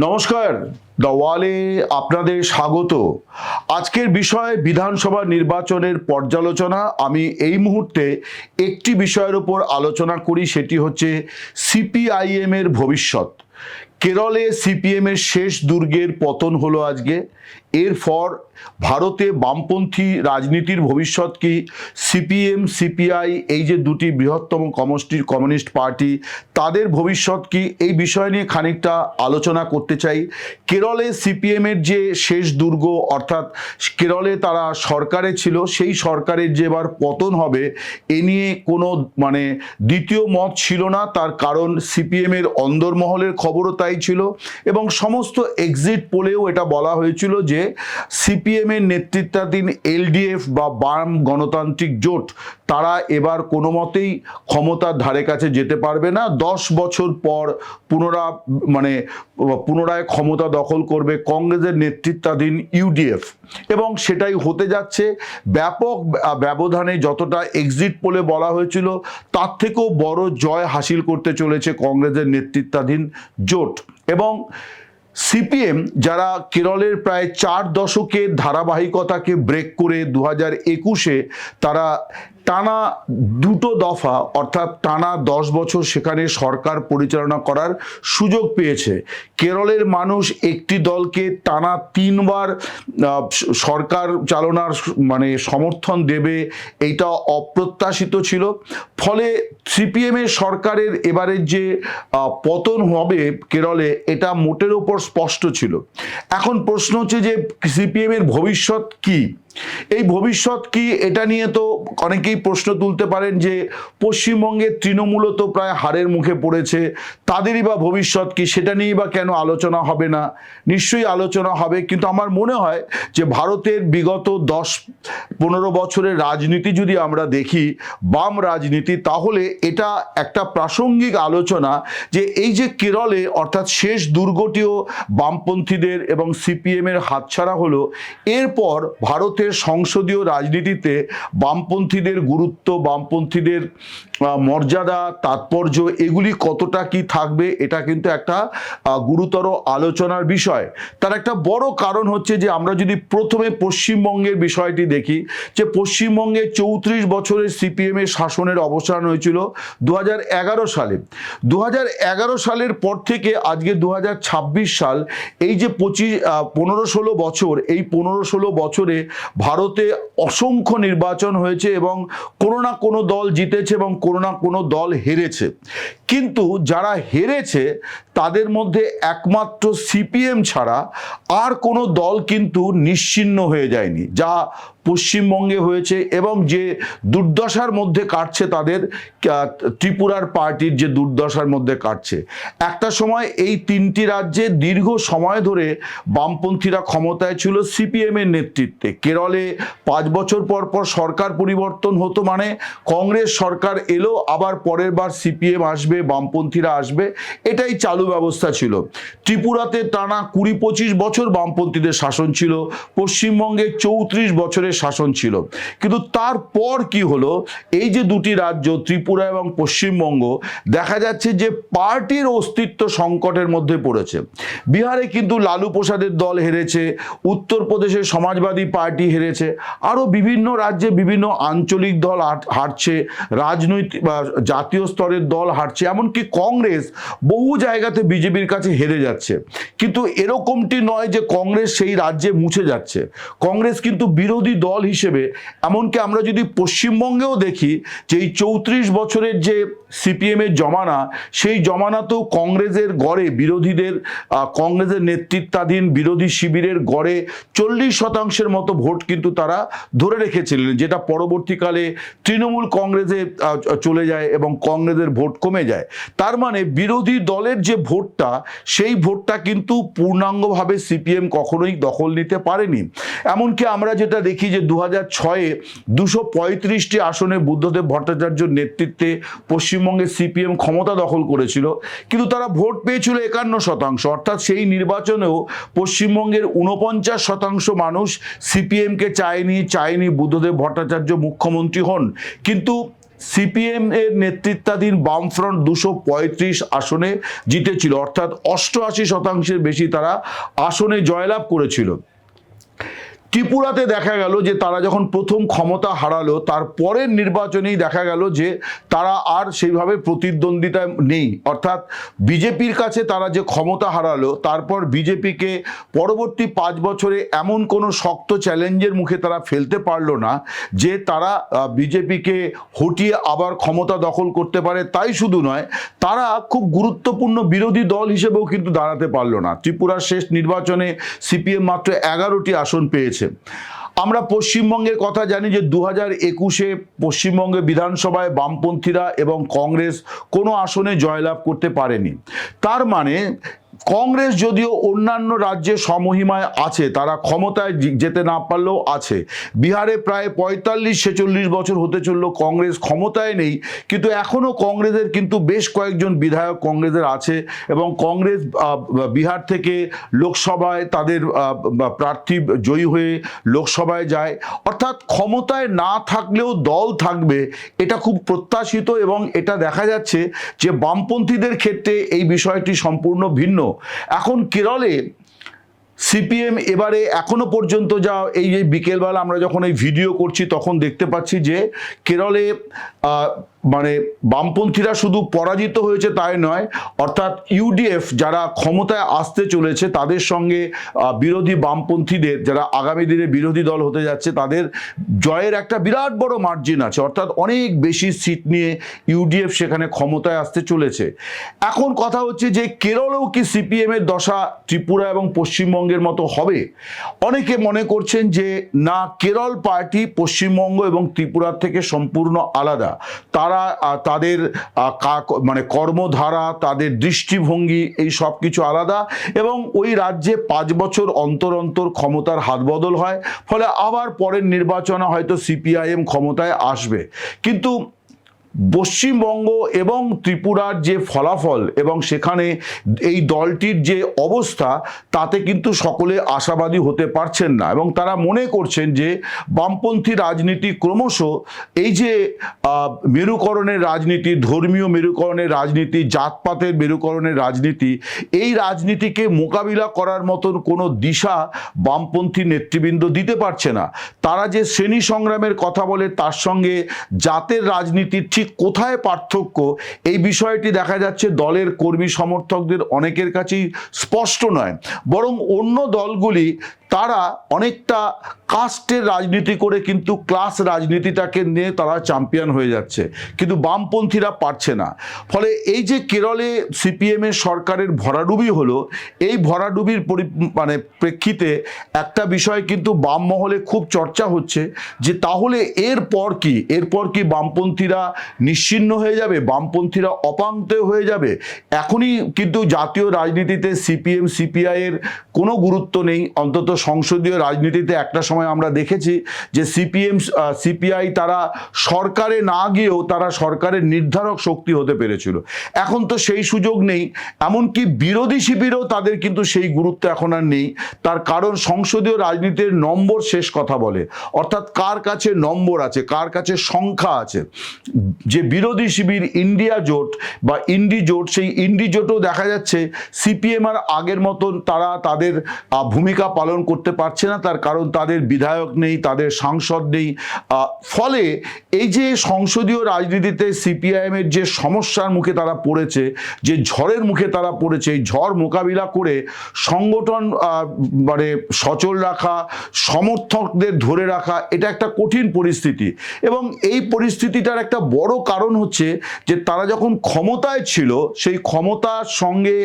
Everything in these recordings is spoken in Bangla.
নমস্কার, দ্য ওয়ালে আপনাদের স্বাগত। আজকের বিষয় বিধানসভা নির্বাচনের পর্যালোচনা। আমি এই মুহূর্তে একটি বিষয়ের উপর আলোচনা করি, সেটি হচ্ছে সিপিআইএম এর ভবিষ্যৎ। কেরলে সিপিএম এর শেষ দুর্গের পতন হলো আজকে। এরপর ভারতে বামপন্থী রাজনীতির ভবিষ্যৎ কি? সিপিএম সিপিআই এই যে দুটি বৃহত্তম কমিউনিস্ট পার্টি, তাদের ভবিষ্যৎ কি? এই বিষয় নিয়ে খানিকটা আলোচনা করতে চাই। কেরলে সিপিএম এর যে শেষ দুর্গ, অর্থাৎ কেরলে তারা সরকারে ছিল, সেই সরকারের যে এবার পতন হবে এ নিয়ে কোনো দ্বিতীয় মত ছিল না। তার কারণ সিপিএম এর অন্দরমহলের খবরও তাই ছিল এবং সমস্ত এক্সিট পোলেও এটা বলা হয়েছিল যে সিপিএম এর নেতৃত্বাধীন এলডিএফ বা বাম গণতান্ত্রিক জোট তারা এবার কোনো মতেই ক্ষমতার ধারে কাছে যেতে পারবে না। 10 বছর পর পুনরায় ক্ষমতা দখল করবে কংগ্রেসের নেতৃত্বাধীন ইউডিএফ এবং সেটাই হতে যাচ্ছে। ব্যাপক ব্যবধানে যতটা এক্সিট পোলে বলা হয়েছিল তার থেকেও বড় জয় হাসিল করতে চলেছে কংগ্রেসের নেতৃত্বাধীন জোট। এবং সিপিএম যারা কেরলের প্রায় 4 দশকের ধারাবাহিকতাকে ব্রেক করে 2021-এ তারা টানা দুটো দফা অর্থাৎ টানা 10 বছর সেখানে সরকার পরিচালনা করার সুযোগ পেয়েছে। কেরলের মানুষ একটি দলকে টানা 3 বার সরকার চালনার সমর্থন দেবে, এইটা অপ্রত্যাশিত ছিল। ফলে সিপিএম এর সরকারের এবারের যে পতন হবে কেরলে, এটা মোটের ওপর স্পষ্ট ছিল। এখন প্রশ্ন হচ্ছে যে সিপিএম এর ভবিষ্যৎ কি? এই ভবিষ্যৎ কি এটা নিয়ে তো অনেকেই প্রশ্ন তুলতে পারেন যে পশ্চিমবঙ্গের তৃণমূলও তো প্রায় হারের মুখে পড়েছে, তাদেরই বা ভবিষ্যৎ কি? সেটা নিয়েই বা কেন আলোচনা হবে না? নিশ্চয়ই আলোচনা হবে, কিন্তু আমার মনে হয় যে ভারতের বিগত 10-15 বছরের রাজনীতি যদি আমরা দেখি, বাম রাজনীতি, তাহলে এটা একটা প্রাসঙ্গিক আলোচনা যে এই যে কেরলে অর্থাৎ শেষ দুর্গটিও বামপন্থীদের এবং সিপিএম এর হাতছাড়া হলো, এরপর ভারতের সংসদীয় রাজনীতিতে বামপন্থীদের গুরুত্ব, বামপন্থীদের মর্যাদা, তাৎপর্য, এগুলি কতটা কি থাকবে, এটা কিন্তু একটা গুরুতর আলোচনার বিষয়। তার একটা বড় কারণ হচ্ছে যে আমরা যদি প্রথমে পশ্চিমবঙ্গের বিষয়টি দেখি, যে পশ্চিমবঙ্গে 34 বছরের সিপিএম এর শাসনের অবসান হয়েছিল 2011 সালে। 2011 সালের পর থেকে আজকে 2026 সাল, এই যে 15-16 বছর, এই 15-16 বছরে ভারতে অসংখ্য নির্বাচন হয়েছে এবং কোনো না কোনো দল জিতেছে এবং কোনো না কোনো দল হেরেছে। কিন্তু যারা হেরেছে তাদের মধ্যে একমাত্র সিপিএম ছাড়া আর কোনো দল কিন্তু নিশ্চিহ্ন হয়ে যায়নি, যা পশ্চিমবঙ্গে হয়েছে। এবং যে দুর্দশার মধ্যে কাটছে তাদের, ত্রিপুরার পার্টির যে দুর্দশার মধ্যে কাটছে। একটা সময় এই 3টি রাজ্যে দীর্ঘ সময় ধরে বামপন্থীরা ক্ষমতায় ছিল সিপিএম এর নেতৃত্বে। কেরলে 5 বছর পর পর সরকার পরিবর্তন হতো, কংগ্রেস সরকার এলো, আবার পরের বার সিপিএম আসবে, বামপন্থীরা আসবে, এটাই চালু ব্যবস্থা ছিল। ত্রিপুরাতে টানা 20-25 বছর বামপন্থীদের শাসন ছিল, পশ্চিমবঙ্গে 34 বছরের শাসন ছিল। কিন্তু তারপর কি হলো, এই যে দুটি রাজ্য ত্রিপুরা এবং পশ্চিমবঙ্গ, দেখা যাচ্ছে যে পার্টির অস্তিত্ব সংকটের মধ্যে পড়েছে। বিহারে কিন্তু লালু প্রসাদের দল হেরেছে, উত্তরপ্রদেশে সমাজবাদী পার্টি হেরেছে, আরও বিভিন্ন রাজ্যে বিভিন্ন আঞ্চলিক দল হারছে, রাজনৈতিক বা জাতীয় স্তরের দল হারছে, এমনকি কংগ্রেস বহু জায়গাতে বিজেপির কাছে হেরে যাচ্ছে। কিন্তু এরকমটি নয় যে কংগ্রেস সেই রাজ্যে মুছে যাচ্ছে। কংগ্রেস কিন্তু বিরোধী দল হিসেবে, এমনকি আমরা যদি পশ্চিমবঙ্গেও দেখি যে এই 34 বছরের যে সিপিএম এর জমানা, সেই জমানাতেও কংগ্রেসের গড়ে কংগ্রেসের নেতৃত্বাধীন বিরোধী শিবিরের গড়ে 40% মতো ভোট কিন্তু তারা ধরে রেখেছিলেন, যেটা পরবর্তীকালে তৃণমূল কংগ্রেসে চলে যায় এবং কংগ্রেসের ভোট কমে যায়। তার বিরোধী দলের যে ভোটটা, সেই ভোটটা কিন্তু পূর্ণাঙ্গভাবে সিপিএম কখনোই দখল নিতে পারেনি। এমনকি আমরা যেটা দেখি যে 2006-এ 235টি আসনে বুদ্ধদেব ভট্টাচার্যের নেতৃত্বে পশ্চিমবঙ্গে সিপিএম ক্ষমতা দখল করেছিল, কিন্তু তারা ভোট পেয়েছিল 51%। অর্থাৎ সেই নির্বাচনেও পশ্চিমবঙ্গের 49% মানুষ সিপিএমকে চায়নি বুদ্ধদেব ভট্টাচার্য মুখ্যমন্ত্রী হন। কিন্তু সিপিএম এর নেতৃত্বাধীন বামফ্রন্ট 235 আসনে জিতেছিল, অর্থাৎ 88% বেশি তারা আসনে জয়লাভ করেছিল। ত্রিপুরাতে দেখা গেল যে তারা যখন প্রথম ক্ষমতা হারালো, তার পরের নির্বাচনেই দেখা গেল যে তারা আর সেইভাবে প্রতিদ্বন্দ্বিতা নেই, অর্থাৎ বিজেপির কাছে তারা যে ক্ষমতা হারালো, তারপর বিজেপিকে পরবর্তী 5 বছরে এমন কোনো শক্ত চ্যালেঞ্জের মুখে তারা ফেলতে পারলো না যে তারা বিজেপিকে হটিয়ে আবার ক্ষমতা দখল করতে পারে। তাই শুধু নয়, তারা খুব গুরুত্বপূর্ণ বিরোধী দল হিসেবেও কিন্তু দাঁড়াতে পারলো না। ত্রিপুরার শেষ নির্বাচনে সিপিএম মাত্র 11টি আসন পেয়েছে। আমরা পশ্চিমবঙ্গের কথা জানি যে 2021-এ পশ্চিমবঙ্গে বিধানসভায় বামপন্থীরা এবং কংগ্রেস কোনো আসনে জয়লাভ করতে পারেনি। তার মানে কংগ্রেস যদিও অন্যান্য রাজ্যে সমহিমায় আছে, তারা ক্ষমতায় যেতে না পারলেও আছে। বিহারে প্রায় 45-46 বছর হতে চলল কংগ্রেস ক্ষমতায় নেই, কিন্তু এখনও কংগ্রেসের কিন্তু বেশ কয়েকজন বিধায়ক কংগ্রেসের আছে এবং কংগ্রেস বিহার থেকে লোকসভায় তাদের প্রার্থী জয়ী হয়ে লোকসভায় যায়। অর্থাৎ ক্ষমতায় না থাকলেও দল থাকবে, এটা খুব প্রত্যাশিত এবং এটা দেখা যাচ্ছে যে বামপন্থীদের ক্ষেত্রে এই বিষয়টি সম্পূর্ণ ভিন্ন। এখন কেরলে সিপিএম এবারে এখনো পর্যন্ত যা এই যে বিকেলবেলা আমরা যখন এই ভিডিও করছি তখন দেখতে পাচ্ছি যে কেরলে মানে বামপন্থীরা শুধু পরাজিত হয়েছে তাই নয়, অর্থাৎ ইউডিএফ যারা ক্ষমতায় আসতে চলেছে তাদের সঙ্গে বিরোধী বামপন্থীদের যারা আগামী দিনে বিরোধী দল হতে যাচ্ছে তাদের জয়ের একটা বিরাট বড় মার্জিন আছে, অর্থাৎ অনেক বেশি সিট নিয়ে ইউডিএফ সেখানে ক্ষমতায় আসতে চলেছে। এখন কথা হচ্ছে যে কেরলেও কি সিপিএম এর দশা ত্রিপুরা এবং পশ্চিমবঙ্গের মতো হবে? অনেকে মনে করছেন যে না, কেরল পার্টি পশ্চিমবঙ্গ এবং ত্রিপুরার থেকে সম্পূর্ণ আলাদা। তারা তাদের মানে কর্মধারা, তাদের দৃষ্টিভঙ্গি, এই সব কিছু আলাদা এবং ওই রাজ্যে 5 বছর অন্তর অন্তর ক্ষমতার হাত বদল হয়, ফলে আবার পরের নির্বাচনে হয়তো সিপিআইএম ক্ষমতায় আসবে। কিন্তু পশ্চিমবঙ্গ এবং ত্রিপুরার যে ফলাফল এবং সেখানে এই দলটির যে অবস্থা, তাতে কিন্তু সকলে আশাবাদী হতে পারছেন না এবং তারা মনে করছেন যে বামপন্থী রাজনীতি ক্রমশ এই যে মেরুকরণের রাজনীতি, ধর্মীয় মেরুকরণের রাজনীতি, জাতপাতের মেরুকরণের রাজনীতি, এই রাজনীতিকে মোকাবিলা করার মতন কোনো দিশা বামপন্থী নেতৃবৃন্দ দিতে পারছে না। তারা যে শ্রেণী সংগ্রামের কথা বলে তার সঙ্গে জাতের রাজনীতির ঠিক কোথায় পার্থক্য, এই বিষয়টি দেখা যাচ্ছে দলের কর্মী সমর্থকদের অনেকের কাছেই স্পষ্ট নয়, বরং অন্য দলগুলি তারা অনেকটা কাস্টের রাজনীতি করে কিন্তু ক্লাস রাজনীতিটাকে নিয়ে তারা চ্যাম্পিয়ন হয়ে যাচ্ছে, কিন্তু বামপন্থীরা পারছে না। ফলে এই যে কেরলে সিপিএম এর সরকারের ভরাডুবি হলো, এই ভরাডুবির মানে প্রেক্ষিতে একটা বিষয় কিন্তু বাম মহলে খুব চর্চা হচ্ছে যে তাহলে এরপর কি বামপন্থীরা নিশ্চিহ্ন হয়ে যাবে, বামপন্থীরা অপাঙ্ক্তেয় হয়ে যাবে? এখনই কিন্তু জাতীয় রাজনীতিতে সিপিএম সিপিআই এর কোনো গুরুত্ব নেই। অন্তত সংসদীয় রাজনীতিতে একটা সময় আমরা দেখেছি যে সিপিএম সিপিআই তারা সরকারে না গিয়েও তারা সরকারের নির্ধারক শক্তি হতে পেরেছিল। এখন তো সেই সুযোগ নেই, এমনকি বিরোধী শিবিরেও তাদের কিন্তু সেই গুরুত্ব এখন আর নেই। তার কারণ সংসদীয় রাজনীতির নম্বর শেষ কথা বলে, অর্থাৎ কার কাছে নম্বর আছে, কার কাছে সংখ্যা আছে। যে বিরোধী শিবির ইন্ডিয়া জোট বা ইন্ডি জোট, সেই ইন্ডি জোটও দেখা যাচ্ছে সিপিএম আর আগের মতন তারা তাদের ভূমিকা পালন করতে পারছে না। তার কারণ তাদের বিধায়ক নেই, তাদের সাংসদ নেই। ফলে এই যে সংসদীয় রাজনীতিতে সিপিআইএম এর যে সমস্যার মুখে তারা পড়েছে, যে ঝড়ের মুখে তারা পড়েছে, এই ঝড় মোকাবিলা করে সংগঠন মানে সচল রাখা, সমর্থকদের ধরে রাখা, এটা একটা কঠিন পরিস্থিতি। এবং এই পরিস্থিতিটার একটা বড় কারণ হচ্ছে যে তারা যখন ক্ষমতায় ছিল সেই ক্ষমতার সঙ্গে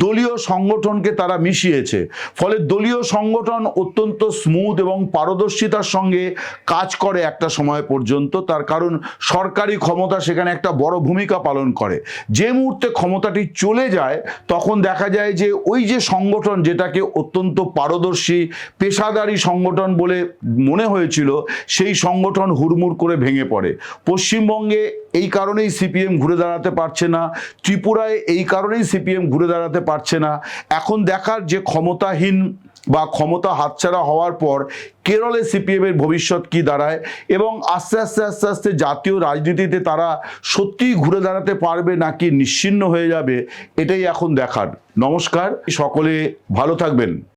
দলীয় সংগঠনকে তারা মিশিয়েছে। ফলে দলীয় সংগঠন অত্যন্ত স্মুথ এবং পারদর্শিতার সঙ্গে কাজ করে একটা সময় পর্যন্ত। তার কারণ সরকারি ক্ষমতা সেখানে একটা বড় ভূমিকা পালন করে। যে মুহূর্তে ক্ষমতাটি চলে যায় তখন দেখা যায় যে ওই যে সংগঠন যেটাকে অত্যন্ত পারদর্শী পেশাদারি সংগঠন বলে মনে হয়েছিল, সেই সংগঠন হুড়মুড় করে ভেঙে পড়ে। পশ্চিমবঙ্গে এই কারণেই সিপিএম ঘুরে দাঁড়াতে পারছে না, ত্রিপুরায় এই কারণেই সিপিএম ঘুরে দাঁড়াতে পারছে না। এখন দেখার যে ক্ষমতাহীন বা ক্ষমতা হাতছাড়া হওয়ার পর কেরলে সিপিএমের ভবিষ্যৎ কি দাঁড়ায় এবং আস্তে আস্তে আস্তে আস্তে জাতীয় রাজনীতিতে তারা সত্যিই ঘুরে দাঁড়াতে পারবে নাকি নিশ্চিহ্ন হয়ে যাবে, এটাই এখন দেখার। নমস্কার, সকলে ভালো থাকবেন।